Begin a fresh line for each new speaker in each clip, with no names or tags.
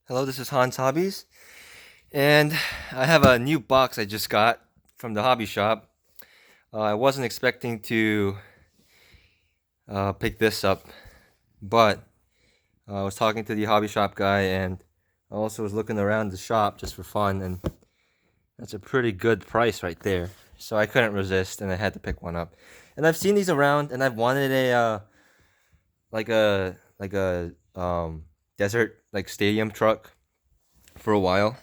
Hello, this is Hans Hobbies, and I have a new box I just got from the hobby shop. I wasn't expecting to pick this up, but I was talking to the hobby shop guy, and I also was looking around the shop just for fun, and that's a pretty good price right there. So I couldn't resist, and I had to pick one up. And I've seen these around, and I've wanted a like a desert like stadium truck for a while.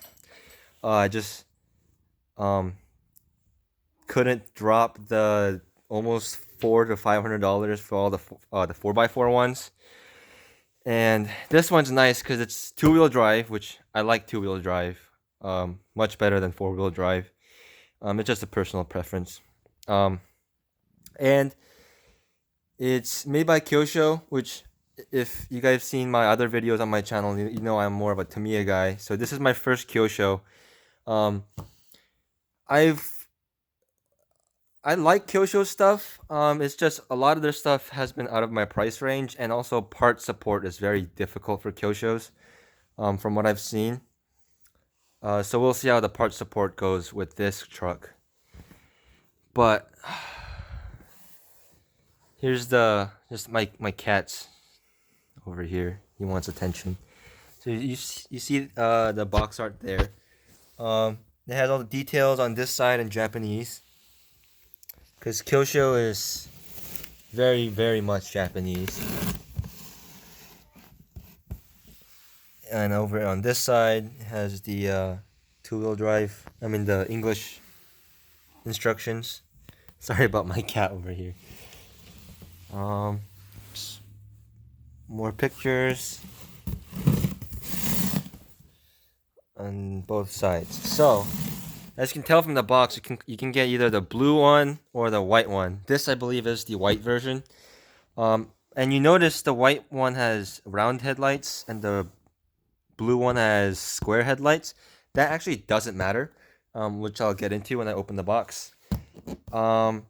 I just um couldn't drop the almost $400 to $500 for all the 4x4 ones. And this one's nice because it's two-wheel drive, which I like two-wheel drive much better than four-wheel drive. It's just a personal preference. Um, and it's made by Kyosho, which if you guys have seen my other videos on my channel, you know I'm more of a Tamiya guy. So this is my first Kyosho. Um, I've I like Kyosho stuff. It's just a lot of their stuff has been out of my price range, and also part support is very difficult for Kyoshos, from what I've seen. So we'll see how the part support goes with this truck. But here's the just my cat's over here. He wants attention. So you see the box art there. It has all the details on this side in Japanese, because Kyosho is very much Japanese. And over on this side has the two-wheel drive. I mean the English instructions. Sorry about my cat over here. Um, More pictures on both sides. So, as you can tell from the box, you can get either the blue one or the white one. This I believe is the white version. And you notice the white one has round headlights and the blue one has square headlights. That actually doesn't matter, which I'll get into when I open the box. Um,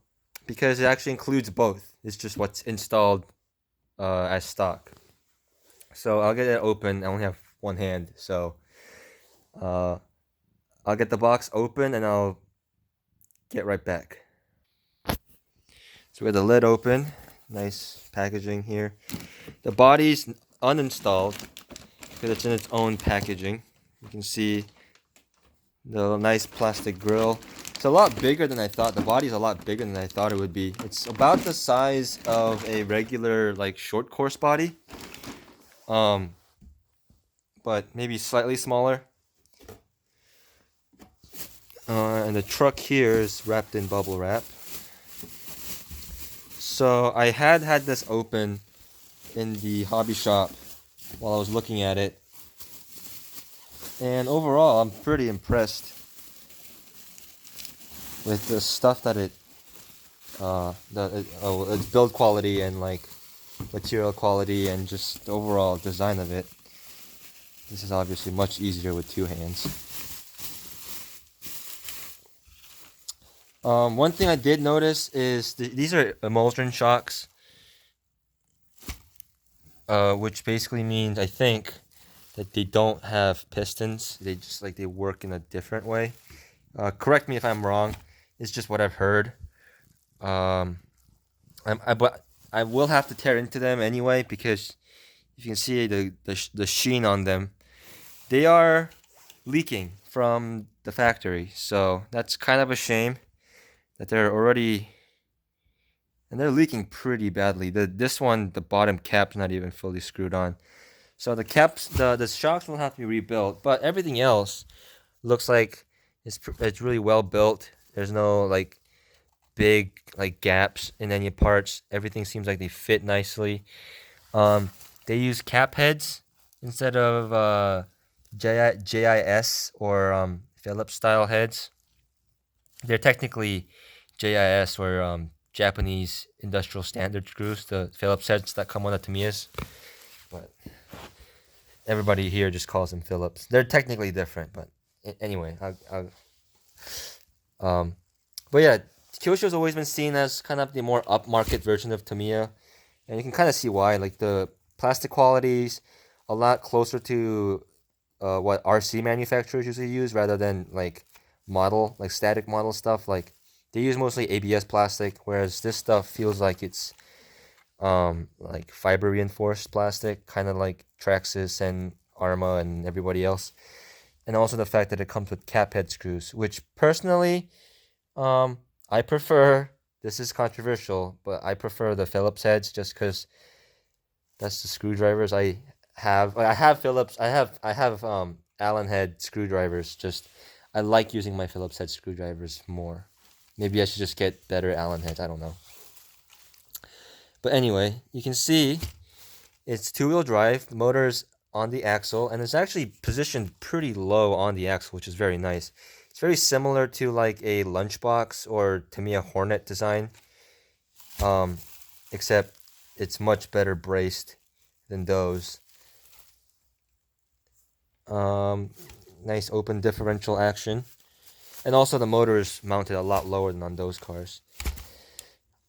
because it actually includes both. It's just what's installed as stock. So I'll get it open. I only have one hand, so uh, I'll get the box open and I'll get right back. So we got the lid open. Nice packaging here. The body's uninstalled because it's in its own packaging. You can see the nice plastic grill. It's a lot bigger than I thought. The body's a lot bigger than I thought it would be. It's about the size of a regular like short course body. Um, but maybe slightly smaller. And the truck here is wrapped in bubble wrap. So I had this open in the hobby shop while I was looking at it. And overall, I'm pretty impressed with the stuff that its build quality and like material quality and just the overall design of it. This is obviously much easier with two hands. One thing I did notice is these are emulsion shocks, which basically means I think that they don't have pistons. They just like they work in a different way. Correct me if I'm wrong. It's just what I've heard. Um, but I will have to tear into them anyway because if you can see the sheen on them, they are leaking from the factory. So that's kind of a shame that they're already and they're leaking pretty badly. This one, the bottom cap's not even fully screwed on. So the shocks will have to be rebuilt, but everything else looks like it's really well built. There's no like big like gaps in any parts. Everything seems like they fit nicely. They use cap heads instead of JIS or Phillips style heads. They're technically JIS or Japanese industrial standard screws, the Phillips heads that come on the Tamiyas. But everybody here just calls them Phillips. They're technically different, but anyway, um, but yeah, Kyosho's always been seen as kind of the more upmarket version of Tamiya, and you can kind of see why. Like the plastic qualities, a lot closer to what RC manufacturers usually use rather than like static model stuff. Like they use mostly ABS plastic, whereas this stuff feels like it's like fiber reinforced plastic, kind of like Traxxas and Arma and everybody else. And also the fact that it comes with cap head screws, which personally, I prefer. This is controversial, but I prefer the Phillips heads just because that's the screwdrivers I have. I have Phillips. I have Allen head screwdrivers. Just I like using my Phillips head screwdrivers more. Maybe I should just get better Allen heads. I don't know. But anyway, you can see it's two-wheel drive. The motor's on the axle, and it's actually positioned pretty low on the axle, which is very nice. It's very similar to like a Lunchbox or Tamiya Hornet design, except it's much better braced than those. Nice open differential action, and also the motor is mounted a lot lower than on those cars.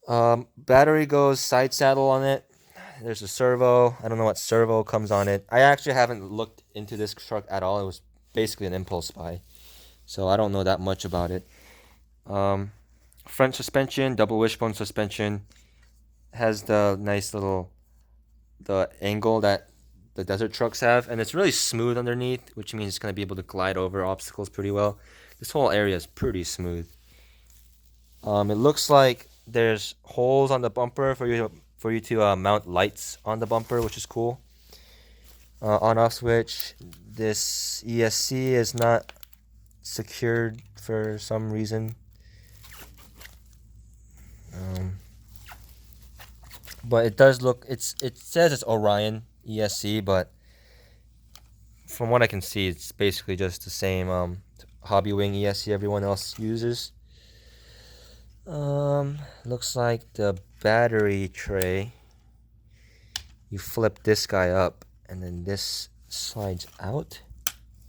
Battery goes side saddle on it. There's a servo. I don't know what servo comes on it. I actually haven't looked into this truck at all. It was basically an impulse buy, so I don't know that much about it. Front suspension, double wishbone suspension, has the nice little the angle that the desert trucks have, and it's really smooth underneath, which means it's going to be able to glide over obstacles pretty well. This whole area is pretty smooth. It looks like there's holes on the bumper for you to mount lights on the bumper, which is cool. On-off switch. This ESC is not secured for some reason. But it does look. It says it's Orion ESC, but from what I can see, it's basically just the same Hobbywing ESC everyone else uses. Looks like the battery tray. You flip this guy up, and then this slides out.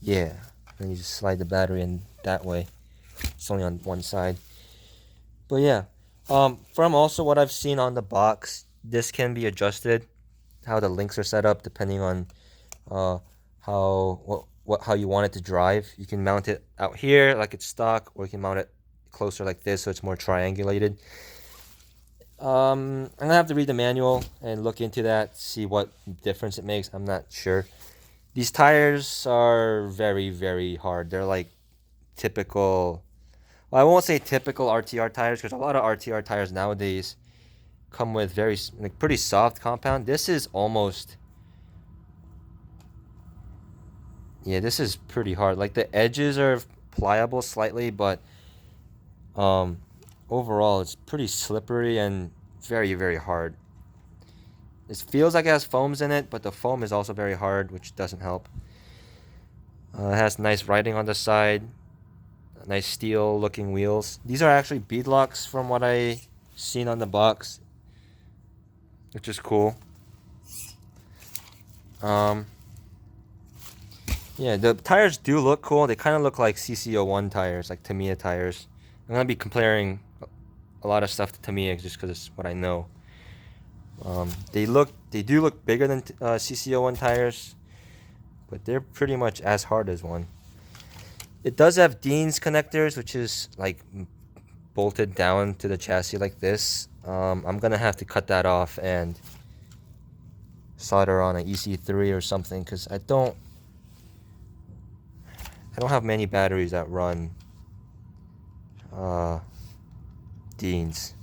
Yeah, and you just slide the battery in that way. It's only on one side. But yeah, from also what I've seen on the box, this can be adjusted. How the links are set up depending on how you want it to drive. You can mount it out here like it's stock, or you can mount it closer like this so it's more triangulated. I'm gonna have to read the manual and look into that, see what difference it makes. I'm not sure. These tires are very, very hard. They're like typical. Well, I won't say typical RTR tires because a lot of RTR tires nowadays come with very like pretty soft compound. This is almost. Yeah, this is pretty hard. Like the edges are pliable slightly, but overall it's pretty slippery and very, very hard. It feels like it has foams in it, but the foam is also very hard, which doesn't help. It has nice writing on the side, nice steel looking wheels. These are actually beadlocks from what I seen on the box, which is cool. Yeah, the tires do look cool. They kind of look like CC01 tires, like Tamiya tires. I'm gonna be comparing a lot of stuff to Tamiya just because it's what I know. They do look bigger than CC01 tires, but they're pretty much as hard as one. It does have Dean's connectors, which is like bolted down to the chassis like this. I'm gonna have to cut that off and solder on an EC3 or something because I don't have many batteries that run Dean's.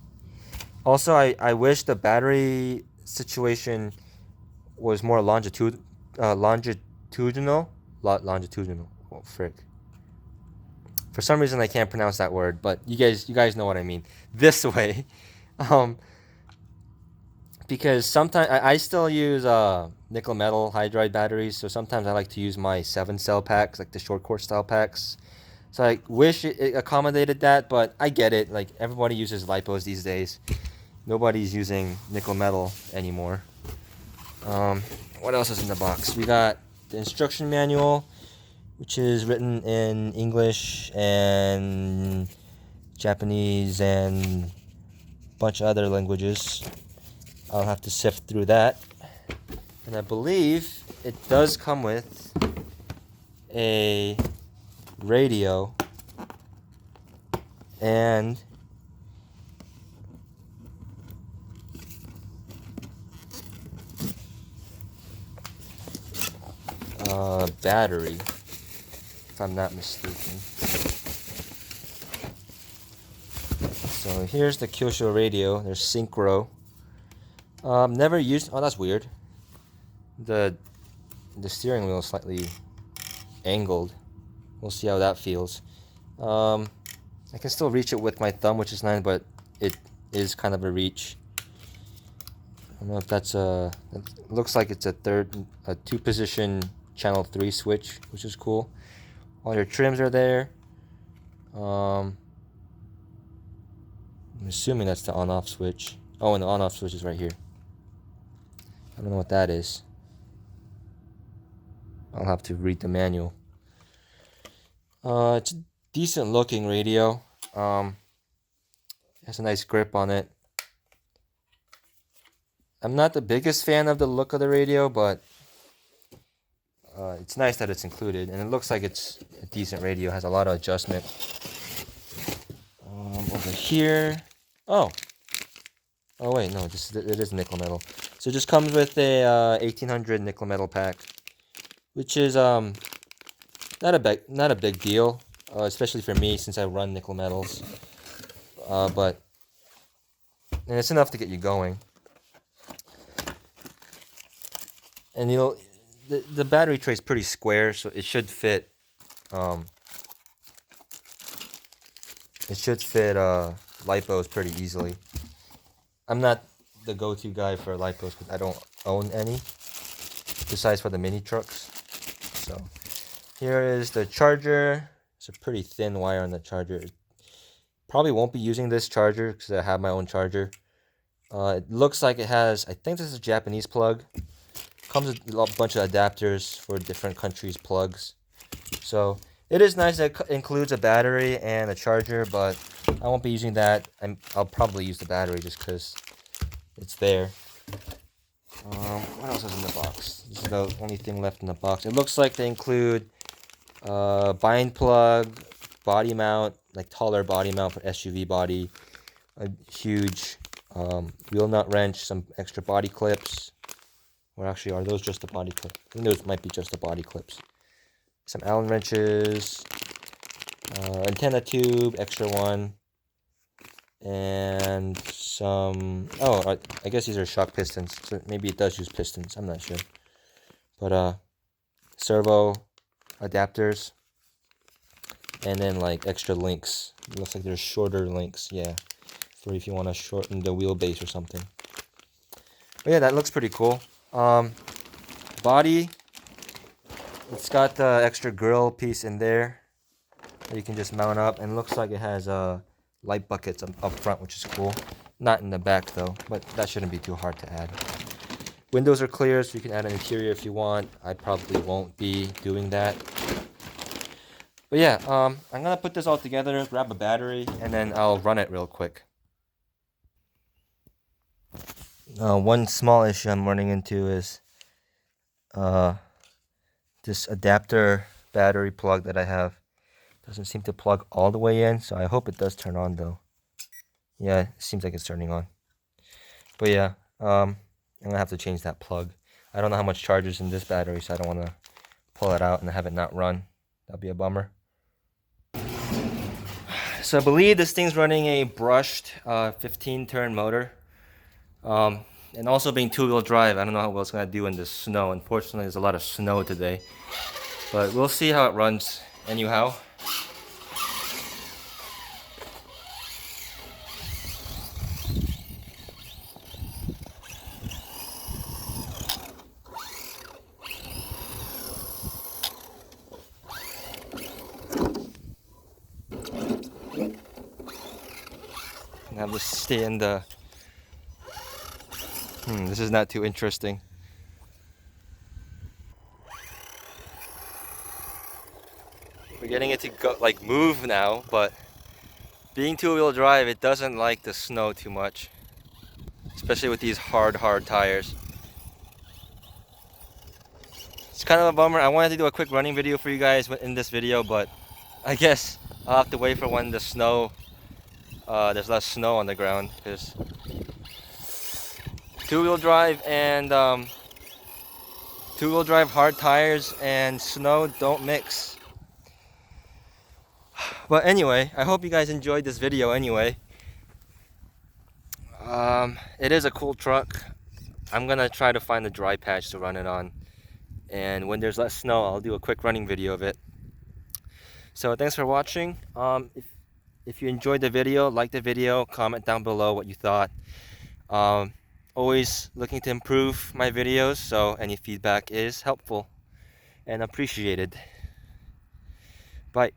Also, I wish the battery situation was more longitudinal. Oh, frick. For some reason, I can't pronounce that word, but you guys know what I mean. This way, because sometimes I still use nickel metal hydride batteries, so sometimes I like to use my 7-cell packs, like the short course style packs. So I wish it accommodated that, but I get it. Like everybody uses lipos these days. Nobody's using nickel metal anymore. What else is in the box? We got the instruction manual, which is written in English and Japanese and a bunch of other languages. I'll have to sift through that. And I believe it does come with a radio and battery, if I'm not mistaken. So here's the Kyosho radio. There's synchro. Never used. Oh, that's weird. The steering wheel is slightly angled. We'll see how that feels. I can still reach it with my thumb, which is nice, but it is kind of a reach. I don't know if that's a. It looks like it's a 2-position channel 3 switch, which is cool. All your trims are there. I'm assuming that's the on-off switch. Oh, and the on-off switch is right here. I don't know what that is. I'll have to read the manual. It's a decent looking radio. It has a nice grip on it. I'm not the biggest fan of the look of the radio, but it's nice that it's included, and it looks like it's a decent radio. It has a lot of adjustment. Over here, oh wait, no, it is nickel metal. So it just comes with a 1800 nickel metal pack, which is not a big deal, especially for me since I run nickel metals. But and it's enough to get you going. And the battery tray is pretty square, so it should fit. It should fit lipos pretty easily. I'm not the go-to guy for lipos because I don't own any, besides for the mini trucks. So here is the charger. It's a pretty thin wire on the charger. Probably won't be using this charger because I have my own charger. It looks like it has, I think this is a Japanese plug. Comes with a bunch of adapters for different countries' plugs. So it is nice that it includes a battery and a charger, but I won't be using that. I'll probably use the battery just because it's there. What else is in the box? This is the only thing left in the box. It looks like they include bind plug, body mount, like taller body mount for SUV body, a huge wheel nut wrench, some extra body clips. Or actually, are those just the body clips? I think those might be just the body clips. Some Allen wrenches, antenna tube, extra one, and some. Oh, I guess these are shock pistons. So maybe it does use pistons. I'm not sure. But servo adapters, and then like extra links. It looks like there's shorter links. Yeah, for if you want to shorten the wheelbase or something. But yeah, that looks pretty cool. Body, it's got the extra grill piece in there that you can just mount up, and it looks like it has light buckets up front, which is cool. Not in the back though, but that shouldn't be too hard to add. Windows are clear, so you can add an interior if you want. I probably won't be doing that. But yeah, I'm gonna put this all together, grab a battery, and then I'll run it real quick. One small issue I'm running into is this adapter battery plug that I have doesn't seem to plug all the way in, so I hope it does turn on though. Yeah, it seems like it's turning on. But yeah, I'm gonna have to change that plug. I don't know how much charge is in this battery, so I don't want to pull it out and have it not run. That'd be a bummer. So I believe this thing's running a brushed 15-turn motor. And also being 2-wheel drive, I don't know how well it's going to do in the snow. Unfortunately, there's a lot of snow today. But we'll see how it runs anyhow. And have to stay in the... this is not too interesting. We're getting it to go, like, move now, but being 2-wheel drive, it doesn't like the snow too much, especially with these hard tires. It's kind of a bummer. I wanted to do a quick running video for you guys in this video, but I guess I'll have to wait for when the snow, there's less snow on the ground, because two-wheel drive and two-wheel drive, hard tires, and snow don't mix. But anyway, I hope you guys enjoyed this video anyway. It is a cool truck. I'm gonna try to find a dry patch to run it on, and when there's less snow, I'll do a quick running video of it. So thanks for watching. If you enjoyed the video, like the video, comment down below what you thought. Always looking to improve my videos, so any feedback is helpful and appreciated. Bye.